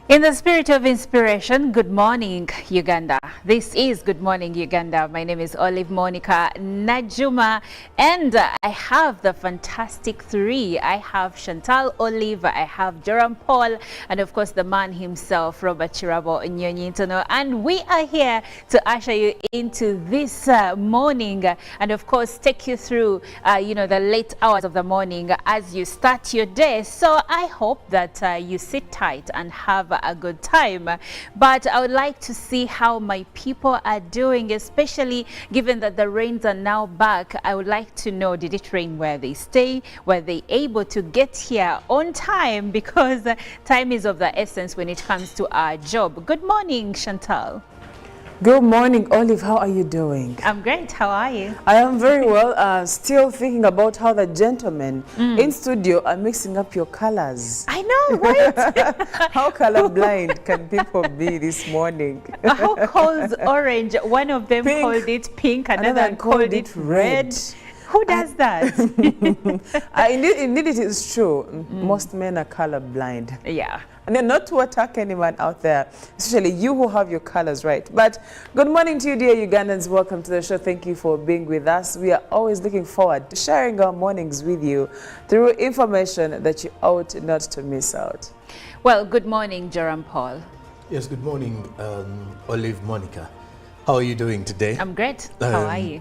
In the spirit of inspiration, good morning, Uganda. This is Good Morning, Uganda. My name is Olive Monica Najuma, and I have the fantastic three. I have Chantal Olive, I have Joram Paul, and of course the man himself, Robert Chirabo Nyonyintono. And we are here to usher you into this morning, and of course take you through, the late hours of the morning as you start your day. So I hope that you sit tight and have a good time. But I would like to see how my people are doing, especially given that the rains are now back. I would like to know, did it rain where they stay? Were they able to get here on time? Because time is of the essence when it comes to our job. Good morning, Chantal. Good morning, Olive. How are you doing? I'm great. How are you? I am very well. Still thinking about how the gentlemen in studio are mixing up your colors. I know, right? How colorblind can people be this morning? Who calls orange? One of them Pink. called it pink, another called it red. Who does that? Indeed, it is true. Most men are colorblind. Yeah. And they're not to attack anyone out there, especially you who have your colors right. But good morning to you, dear Ugandans. Welcome to the show. Thank you for being with us. We are always looking forward to sharing our mornings with you through information that you ought not to miss out. Well, good morning, Joram Paul. Yes, good morning, Olive Monica. How are you doing today? I'm great. How are you?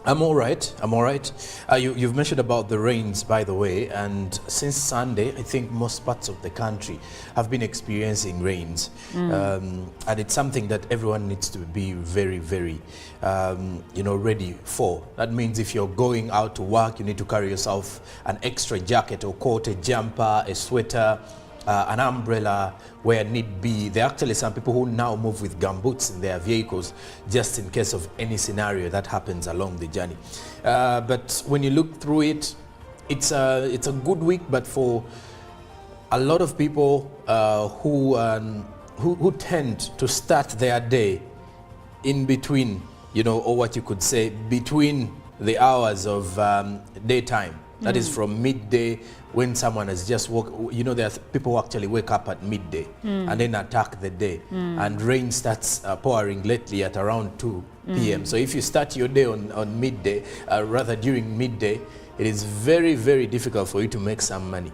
I'm all right. I'm all right. You've mentioned about the rains, by the way, and since Sunday, I think most parts of the country have been experiencing rains, and it's something that everyone needs to be very, very, ready for. That means if you're going out to work, you need to carry yourself an extra jacket or coat, a jumper, a sweater, an umbrella where need be. There are actually some people who now move with gumboots in their vehicles just in case of any scenario that happens along the journey. But when you look through it, it's a good week, but for a lot of people who tend to start their day in between, or what you could say between the hours of daytime. That is from midday, when someone has just woke. There are people who actually wake up at midday and then attack the day. And rain starts pouring lately at around 2 p.m. So if you start your day on midday, rather during midday, it is very, very difficult for you to make some money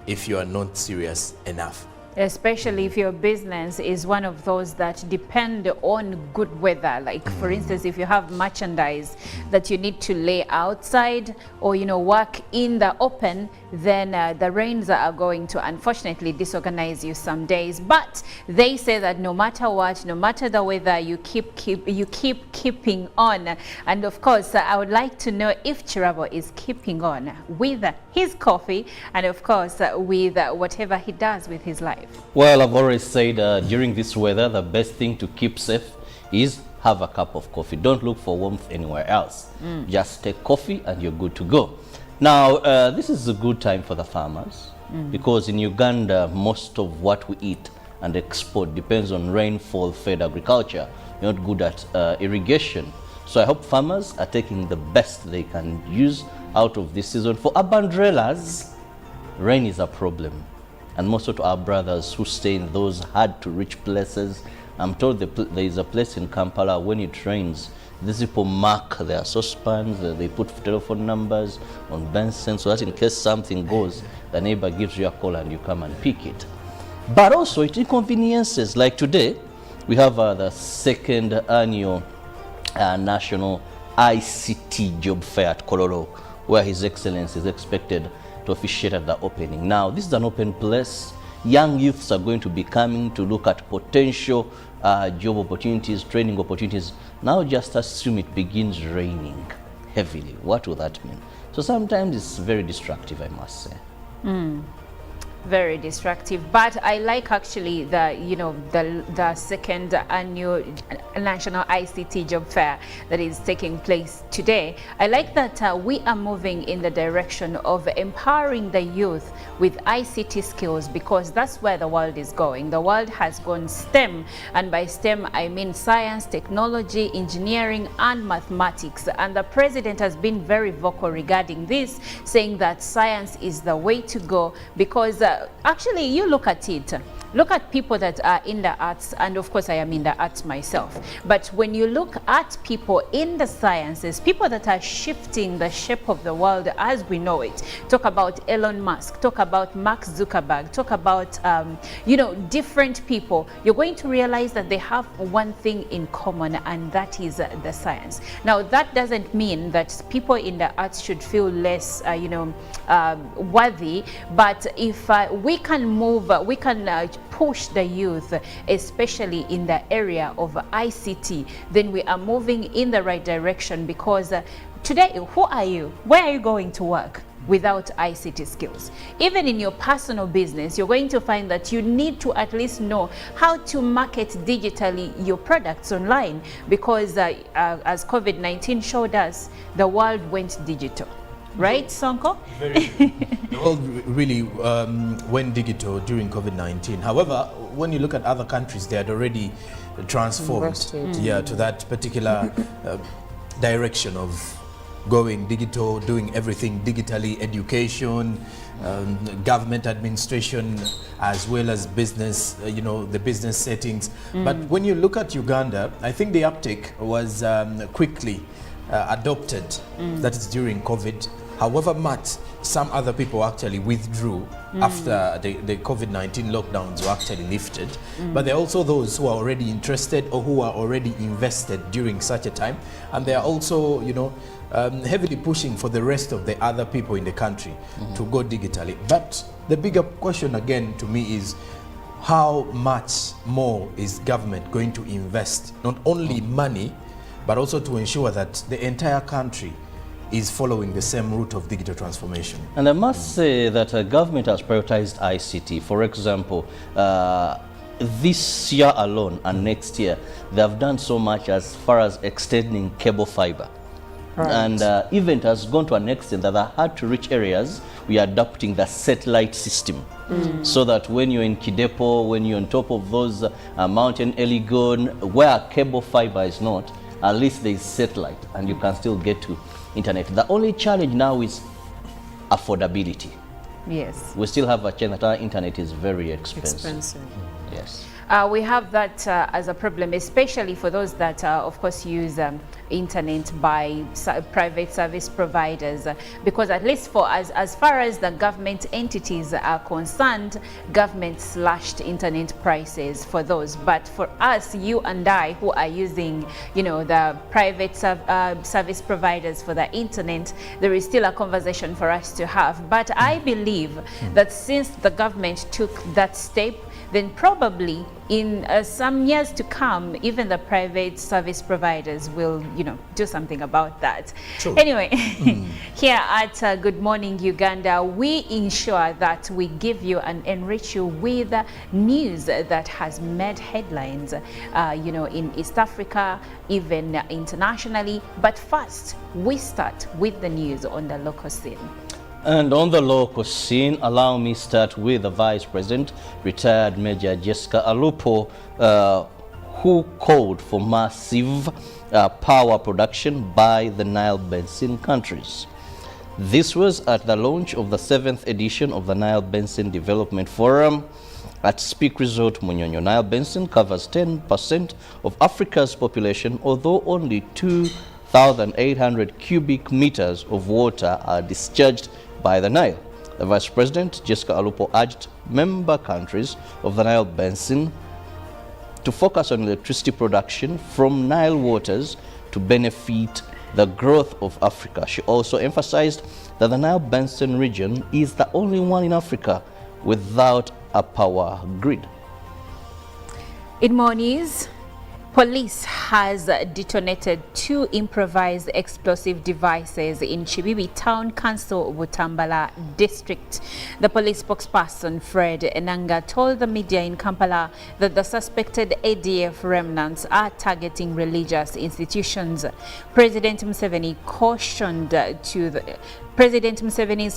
if you are not serious enough. Especially if your business is one of those that depend on good weather. Like for instance, if you have merchandise that you need to lay outside or work in the open, then the rains are going to unfortunately disorganize you some days. But they say that no matter what, no matter the weather, you keep keeping on. And of course, I would like to know if Chirabo is keeping on with his coffee and of course with whatever he does with his life. Well, I've always said during this weather, the best thing to keep safe is have a cup of coffee. Don't look for warmth anywhere else. Just take coffee and you're good to go. Now, this is a good time for the farmers because in Uganda, most of what we eat and export depends on rainfall-fed agriculture. You're not good at irrigation. So I hope farmers are taking the best they can use out of this season. For urban dwellers, rain is a problem. And most of our brothers who stay in those hard-to-reach places, I'm told there is a place in Kampala, when it rains, these people mark their saucepans, they put telephone numbers on Benson, so that in case something goes, the neighbor gives you a call and you come and pick it. But also it inconveniences, like today, we have the second annual National ICT Job Fair at Kololo, where His Excellency is expected to officiate at the opening. Now, this is an open place. Young youths are going to be coming to look at potential job opportunities, training opportunities. Now, just assume it begins raining heavily. What will that mean? So sometimes it's very destructive, I must say. Very destructive, but I like actually the second annual National ICT Job Fair that is taking place today. I like that we are moving in the direction of empowering the youth with ICT skills, because that's where the world is going. The world has gone STEM, and by STEM I mean science, technology, engineering and mathematics, and the president has been very vocal regarding this, saying that science is the way to go, because actually you look at it, look at people that are in the arts, and of course I am in the arts myself, but when you look at people in the sciences, people that are shifting the shape of the world as we know it, talk about Elon Musk, talk about Mark Zuckerberg, talk about you know, different people, you're going to realize that they have one thing in common, and that is the science. Now that doesn't mean that people in the arts should feel less you know, worthy, but if we can move, we can push the youth, especially in the area of ICT, then we are moving in the right direction, because today, who are you? Where are you going to work without ICT skills? Even in your personal business, you're going to find that you need to at least know how to market digitally your products online, because as COVID-19 showed us, the world went digital. Right, Sonko? Very. The world really went digital during COVID-19. However, when you look at other countries, they had already transformed to that particular direction of going digital, doing everything digitally, education, government administration, as well as business, you know, the business settings. But when you look at Uganda, I think the uptake was quickly adopted, that is during COVID. However much some other people actually withdrew after the COVID-19 lockdowns were actually lifted. But there are also those who are already interested or who are already invested during such a time. And they are also, you know, heavily pushing for the rest of the other people in the country to go digitally. But the bigger question again to me is, how much more is government going to invest, not only money, but also to ensure that the entire country is following the same route of digital transformation? And I must say that government has prioritized ICT. For example, this year alone and next year, they have done so much as far as extending cable fiber. Right. And even it has gone to an extent that are hard to reach areas, we are adopting the satellite system. So that when you're in Kidepo, when you're on top of those mountain Eligon, where cable fiber is not, at least there is satellite and you can still get to internet. The only challenge now is affordability. Yes. We still have a challenge that our internet is very expensive. Yes. We have that as a problem, especially for those that, of course, use internet by private service providers, because at least for us, as far as the government entities are concerned, government slashed internet prices for those. But for us, you and I, who are using, you know, the private service providers for the internet, there is still a conversation for us to have. But I believe that since the government took that step, then probably in some years to come, even the private service providers will, you know, do something about that. True. Anyway, here at Good Morning Uganda, we ensure that we give you and enrich you with news that has made headlines, you know, in East Africa, even internationally. But first, we start with the news on the local scene. And on the local scene, allow me start with the Vice President, retired Major Jessica Alupo, who called for massive power production by the Nile Basin countries. This was at the launch of the 7th edition of the Nile Basin Development Forum at Speak Resort, Munyonyo. Nile Basin covers 10% of Africa's population, although only 2,800 cubic meters of water are discharged by the Nile. The Vice President, Jessica Alupo, urged member countries of the Nile Basin to focus on electricity production from Nile waters to benefit the growth of Africa. She also emphasized that the Nile Basin region is the only one in Africa without a power grid. In more news, police has detonated 2 improvised explosive devices in Chibibi Town Council, Butambala District. The police spokesperson, Fred Enanga, told the media in Kampala that the suspected ADF remnants are targeting religious institutions. President Museveni's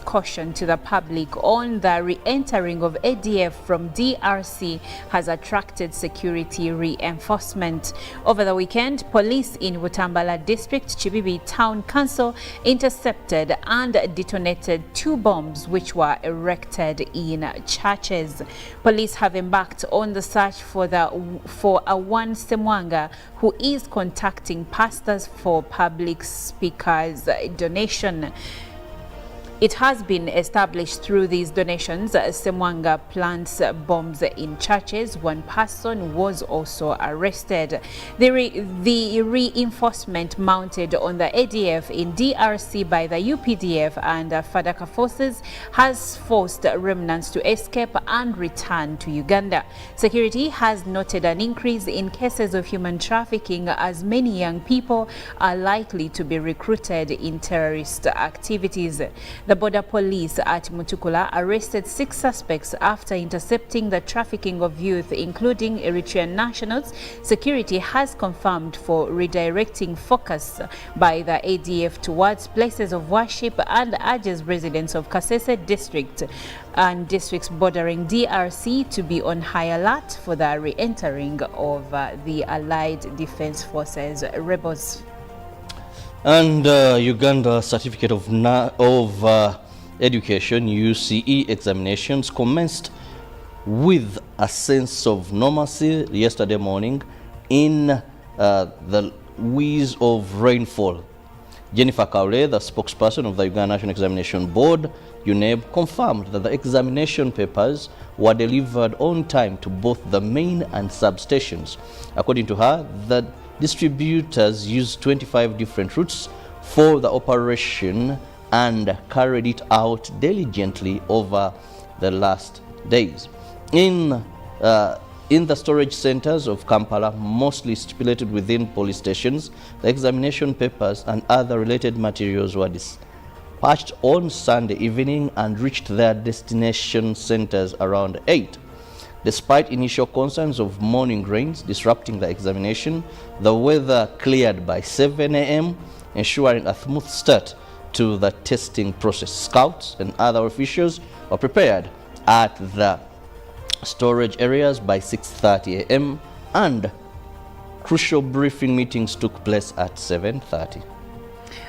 caution to the public on the re-entering of ADF from DRC has attracted security reinforcement. movement. Over the weekend, police in Butambala District, Chibibi Town Council intercepted and detonated 2 bombs which were erected in churches. Police have embarked on the search for a one Semwanga who is contacting pastors for public speakers donation. It has been established through these donations, Semwanga plants bombs in churches. One person was also arrested. The reinforcement mounted on the ADF in DRC by the UPDF and FADAKA forces has forced remnants to escape and return to Uganda. Security has noted an increase in cases of human trafficking as many young people are likely to be recruited in terrorist activities. The border police at Mutukula arrested 6 suspects after intercepting the trafficking of youth, including Eritrean nationals. Security has confirmed for redirecting focus by the ADF towards places of worship and urges residents of Kasese district and districts bordering DRC to be on high alert for the re-entering of the Allied Defense Forces rebels. And Uganda Certificate of Education UCE examinations commenced with a sense of normalcy yesterday morning in the wheeze of rainfall. Jennifer Kaure, the spokesperson of the Uganda National Examination Board, UNEB, confirmed that the examination papers were delivered on time to both the main and substations. According to her, the distributors used 25 different routes for the operation and carried it out diligently over the last days. In the storage centers of Kampala, mostly stipulated within police stations, the examination papers and other related materials were dispatched on Sunday evening and reached their destination centers around 8. Despite initial concerns of morning rains disrupting the examination, the weather cleared by 7 a.m., ensuring a smooth start to the testing process. Scouts and other officials were prepared at the storage areas by 6:30 a.m. and crucial briefing meetings took place at 7:30.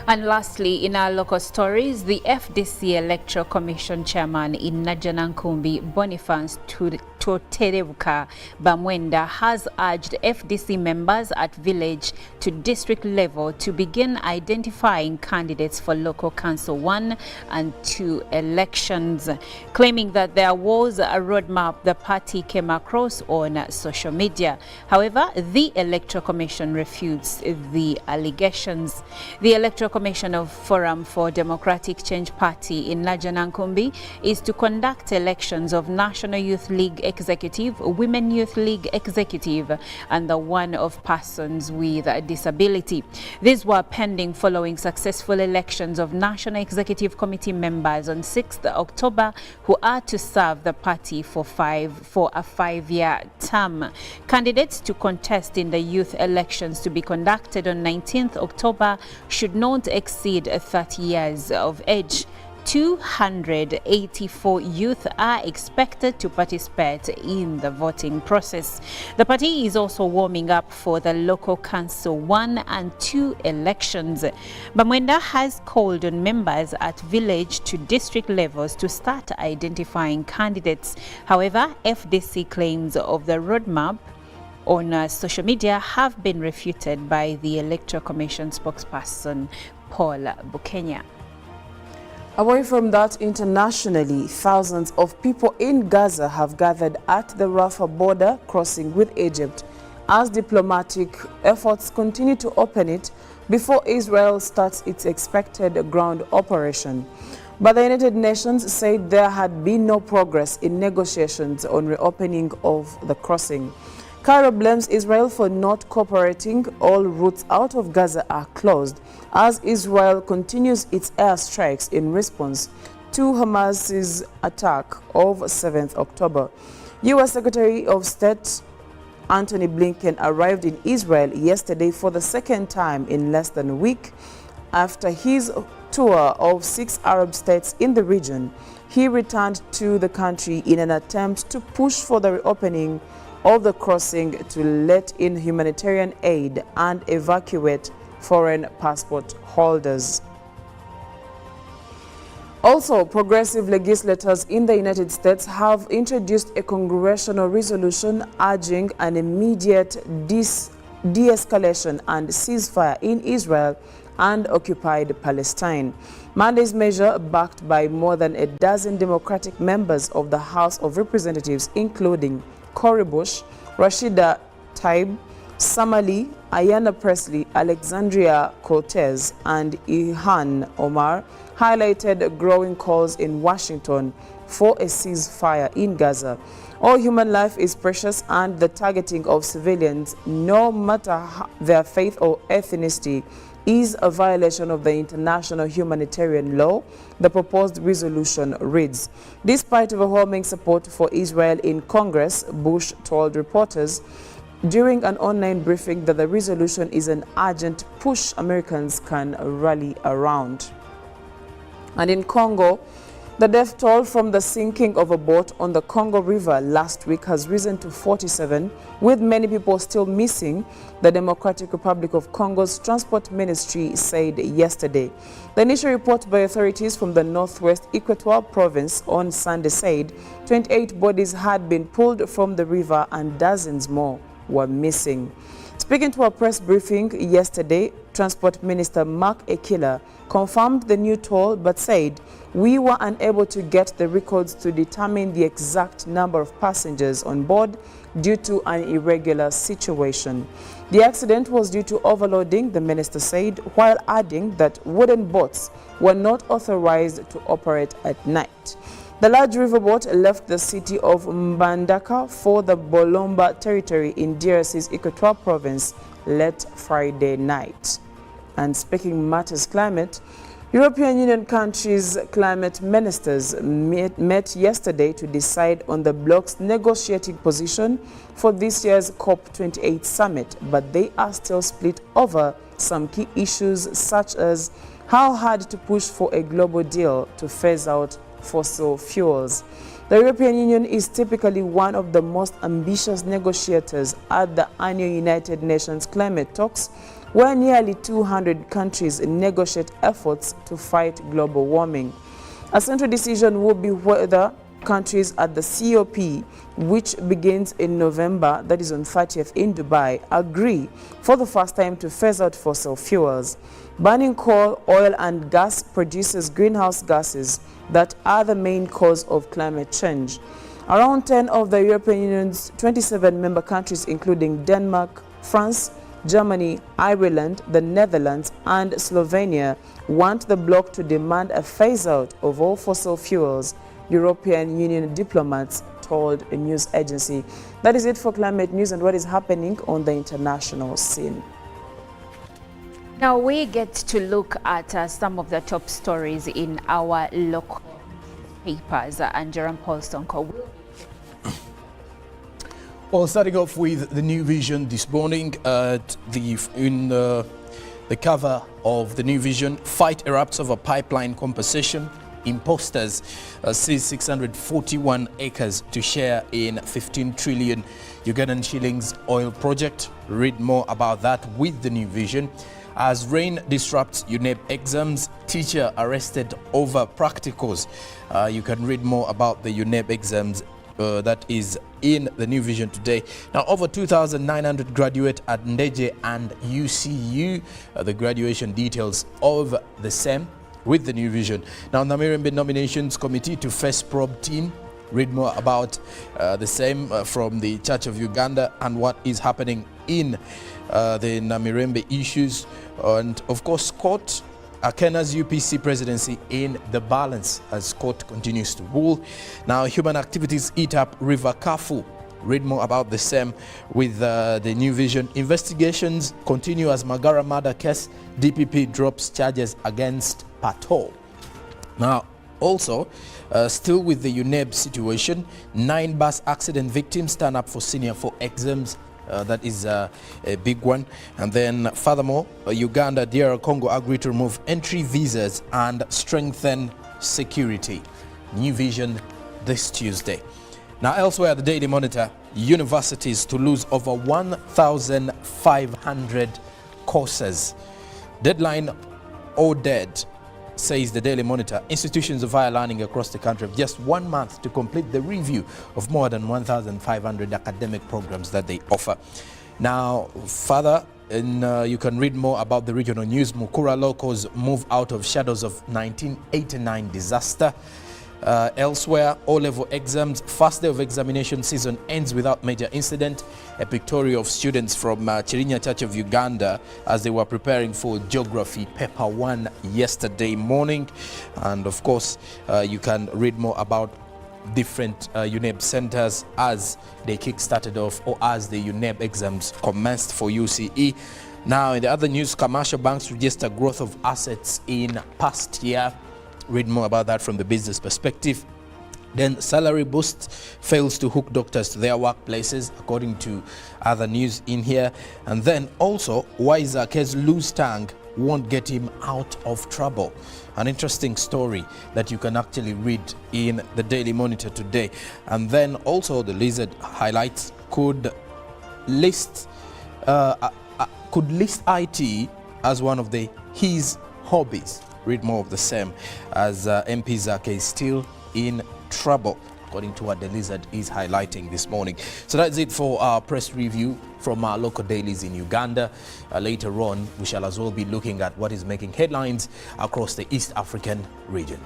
And lastly, in our local stories, the FDC Electoral Commission Chairman in Najanankumbi, Boniface Toterebuka Bamwenda, has urged FDC members at village to district level to begin identifying candidates for local council 1 and 2 elections, claiming that there was a roadmap the party came across on social media. However, the Electoral Commission refutes the allegations. The Electoral Commission of Forum for Democratic Change Party in Najanankumbi is to conduct elections of National Youth League Executive, Women Youth League Executive, and the one of persons with a disability. These were pending following successful elections of National Executive Committee members on 6th October who are to serve the party for a 5-year term. Candidates to contest in the youth elections to be conducted on 19th October should not exceed 30 years of age. 284 youth are expected to participate in the voting process. The party is also warming up for the local council 1 and 2 elections. Bamwenda has called on members at village to district levels to start identifying candidates. However, FDC claims of the roadmap on social media have been refuted by the Electoral Commission spokesperson Paul Bukenya. Away from that, internationally, thousands of people in Gaza have gathered at the Rafah border crossing with Egypt as diplomatic efforts continue to open it before Israel starts its expected ground operation. But the United Nations said there had been no progress in negotiations on reopening of the crossing. Cairo blames Israel for not cooperating. All routes out of Gaza are closed as Israel continues its airstrikes in response to Hamas's attack of 7th October. U.S. Secretary of State Antony Blinken arrived in Israel yesterday for the second time in less than a week after his tour of 6 Arab states in the region. He returned to the country in an attempt to push for the reopening of the crossing to let in humanitarian aid and evacuate foreign passport holders. Also, progressive legislators in the United States have introduced a congressional resolution urging an immediate de-escalation and ceasefire in Israel and occupied Palestine. Monday's measure, backed by more than a dozen Democratic members of the House of Representatives, including Cory Bush, Rashida Tlaib, Samali, Ayanna Pressley, Alexandria Cortez, and Ilhan Omar, highlighted growing calls in Washington for a ceasefire in Gaza. All human life is precious, and the targeting of civilians, no matter their faith or ethnicity, is a violation of the international humanitarian law, the proposed resolution reads. Despite overwhelming support for Israel in Congress, Bush told reporters during an online briefing that the resolution is an urgent push Americans can rally around. And in Congo, the death toll from the sinking of a boat on the Congo River last week has risen to 47, with many people still missing, the Democratic Republic of Congo's Transport Ministry said yesterday. The initial report by authorities from the northwest Equatorial Province on Sunday said 28 bodies had been pulled from the river and dozens more were missing. Speaking to a press briefing yesterday, Transport Minister Mark Ekila confirmed the new toll but said, "We were unable to get the records to determine the exact number of passengers on board due to an irregular situation." The accident was due to overloading, the minister said, while adding that wooden boats were not authorized to operate at night. The large riverboat left the city of Mbandaka for the Bolomba territory in DRC's Equatorial Province late Friday night. And speaking matters climate, European Union countries' climate ministers met yesterday to decide on the bloc's negotiating position for this year's COP28 summit, but they are still split over some key issues such as how hard to push for a global deal to phase out fossil fuels. The European Union is typically one of the most ambitious negotiators at the annual United Nations climate talks, where nearly 200 countries negotiate efforts to fight global warming. A central decision will be whether countries at the COP, which begins in November, that is on 30th in Dubai, agree for the first time to phase out fossil fuels. Burning coal, oil and gas produces greenhouse gases that are the main cause of climate change. Around 10 of the European Union's 27 member countries, including Denmark, France, Germany, Ireland, the Netherlands, and Slovenia, want the bloc to demand a phase-out of all fossil fuels, European Union diplomats told a news agency. That is it for climate news and what is happening on the international scene. Now we get to look at some of the top stories in our local papers. And Jerome Paul Sonko will. Well, starting off with the New Vision this morning, in the cover of the New Vision, fight erupts over pipeline compensation. Imposters seize 641 acres to share in 15 trillion Ugandan shillings oil project. Read more about that with the New Vision. As rain disrupts UNEP exams, teacher arrested over practicals. You can read more about the UNEP exams that is in the New Vision today. Now, over 2,900 graduate at Ndeje and UCU. The graduation details of the same with the New Vision. Now, Namirembe Nominations Committee to First Probe Team. Read more about the same from the Church of Uganda and what is happening in the Namirembe issues. And of course, court, Kenya's UPC presidency in the balance as court continues to rule. Now, human activities eat up River Kafu. Read more about the same with the New Vision. Investigations continue as Magara murder case. DPP drops charges against Pato. Now, also, still with the UNEB situation, 9 bus accident victims stand up for senior for exams. That is a big one. And then furthermore, Uganda, DR Congo agree to remove entry visas and strengthen security. New Vision this Tuesday. Now, elsewhere, the Daily Monitor, universities to lose over 1,500 courses. Deadline or dead, says the Daily Monitor. Institutions of higher learning across the country have just 1 month to complete the review of more than 1,500 academic programs that they offer. Now, further, you can read more about the regional news. Mukura locals move out of shadows of 1989 disaster. Elsewhere, O-level exams, first day of examination season ends without major incident. A pictorial of students from Chirinya Church of Uganda as they were preparing for geography paper 1 yesterday morning. And of course, you can read more about different UNEB centers as they kick-started off, or as the UNEB exams commenced for UCE. Now, in the other news, commercial banks register growth of assets in past year. Read more about that from the business perspective. Then salary boost fails to hook doctors to their workplaces, according to other news in here. And then also, why Zake's loose tongue won't get him out of trouble. An interesting story that you can actually read in the Daily Monitor today. And then also the Lizard highlights could list IT as one of his hobbies. Read more of the same, as MP Zake is still in trouble, according to what the Lizard is highlighting this morning. So that's it for our press review from our local dailies in Uganda. Later on, we shall as well be looking at what is making headlines across the East African region.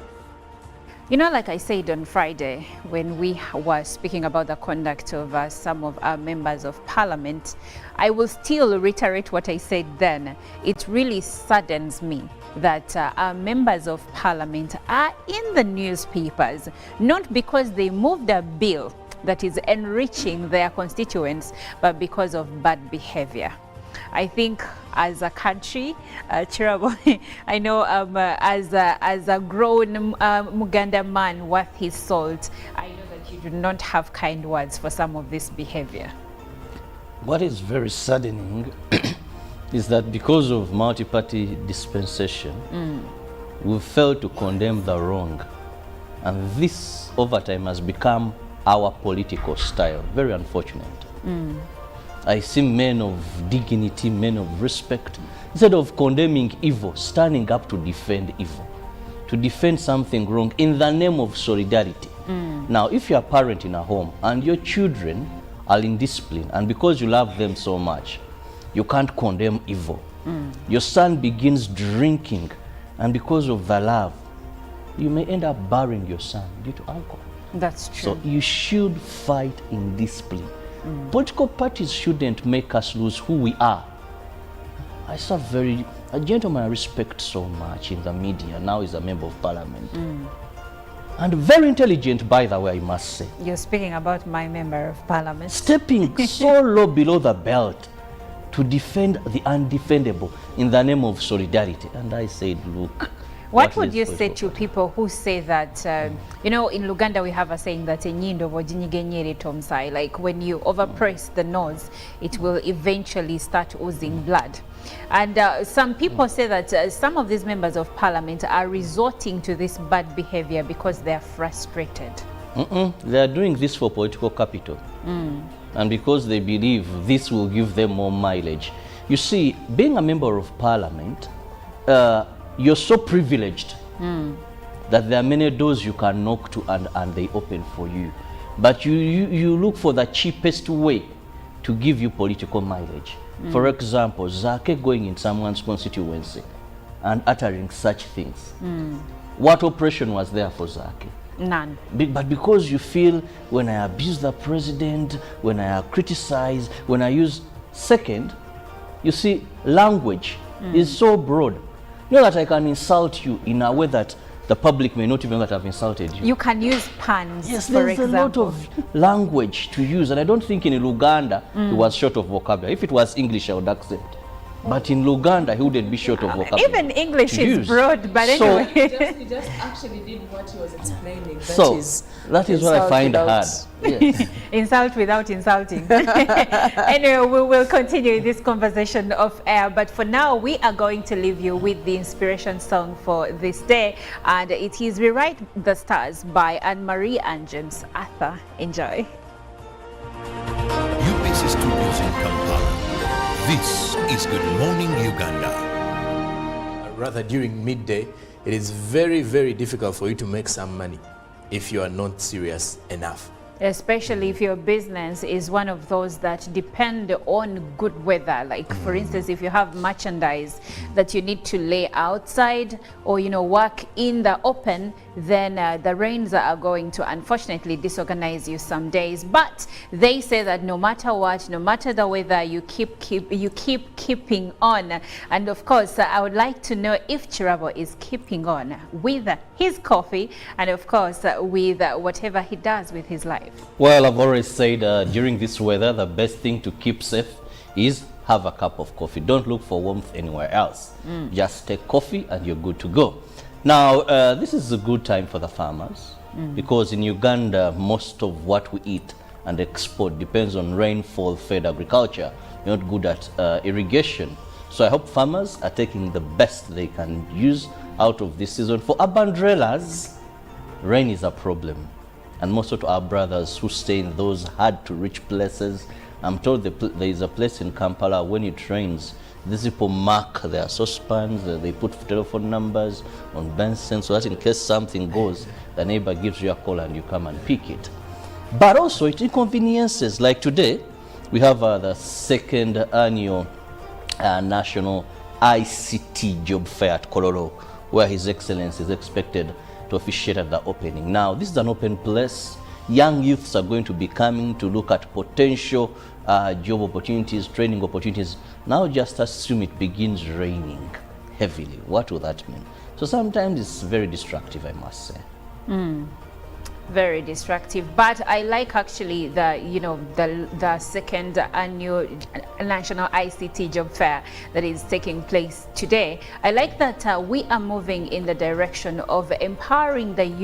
You know, like I said on Friday, when we were speaking about the conduct of some of our members of parliament, I will still reiterate what I said then. It really saddens me that our members of parliament are in the newspapers, not because they moved a bill that is enriching their constituents, but because of bad behavior. I think as a country, Chirabo, I know as a grown Muganda man worth his salt, I know that you do not have kind words for some of this behavior. What is very saddening is that because of multi-party dispensation, we failed to condemn the wrong. And this, over time, has become our political style. Very unfortunate. I see men of dignity, men of respect, instead of condemning evil, standing up to defend evil, to defend something wrong in the name of solidarity. Now, if you're a parent in a home and your children are in discipline, and because you love them so much, you can't condemn evil. Your son begins drinking, and because of the love, you may end up burying your son due to alcohol. That's true. So you should fight in discipline. Political parties shouldn't make us lose who we are. I saw a gentleman I respect so much in the media, now is a member of parliament. And very intelligent, by the way, I must say. You're speaking about my member of parliament. Stepping so low below the belt to defend the undefendable in the name of solidarity. And I said, look. What would you say to people who say that, you know, in Uganda we have a saying that like when you overpress the nose, it will eventually start oozing blood. And some people say that some of these members of parliament are resorting to this bad behavior because they are frustrated. They are doing this for political capital. And because they believe this will give them more mileage. You see, being a member of parliament, you're so privileged that there are many doors you can knock to and they open for you. But you look for the cheapest way to give you political mileage. For example, Zake going in someone's constituency and uttering such things. What oppression was there for Zake? None. But because you feel when I abuse the president, when I criticize, when I use second, you see, language is so broad. You know that I can insult you in a way that the public may not even know that I've insulted you. You can use puns, yes, for there's example. a lot of language to use, and I don't think in Uganda it was short of vocabulary. If it was English, I would accept. But in Uganda, he wouldn't be short of vocabulary. Even English to is use. broad, but So- anyway. He just actually did what he was explaining. So that is what I insult find without- hard. Yes. Insult without insulting. Anyway, we will continue this conversation off air, but for now we are going to leave you with the inspiration song for this day, and it is Rewrite the Stars by Anne-Marie and James Arthur. Enjoy. UPC Studios in Kampala. This is Good Morning Uganda. Rather during midday, it is very, very difficult for you to make some money if you are not serious enough. Especially if your business is one of those that depend on good weather. Like for instance, if you have merchandise that you need to lay outside or, you know, work in the open, then the rains are going to unfortunately disorganize you some days. But they say that no matter what, no matter the weather, you keep keeping on. And of course, I would like to know if Chirabo is keeping on with his coffee and of course with whatever he does with his life. Well, I've always said during this weather, the best thing to keep safe is have a cup of coffee. Don't look for warmth anywhere else. Just take coffee and you're good to go. Now, this is a good time for the farmers because in Uganda, most of what we eat and export depends on rainfall-fed agriculture. We're not good at irrigation. So I hope farmers are taking the best they can use out of this season. For urban dwellers, rain is a problem. And most of our brothers who stay in those hard-to-reach places, I'm told there is a place in Kampala, when it rains, these people mark their saucepans, they put telephone numbers on Benson, so that in case something goes, the neighbor gives you a call and you come and pick it. But also it inconveniences, like today, we have the second annual National ICT Job Fair at Kololo, where His Excellency is expected to officiate at the opening. Now, this is an open place. Young youths are going to be coming to look at potential job opportunities, training opportunities. Now, just assume it begins raining heavily. What will that mean? So sometimes it's very destructive, I must say. Very destructive, but I like actually the second annual National ICT Job Fair that is taking place today. I like that we are moving in the direction of empowering the youth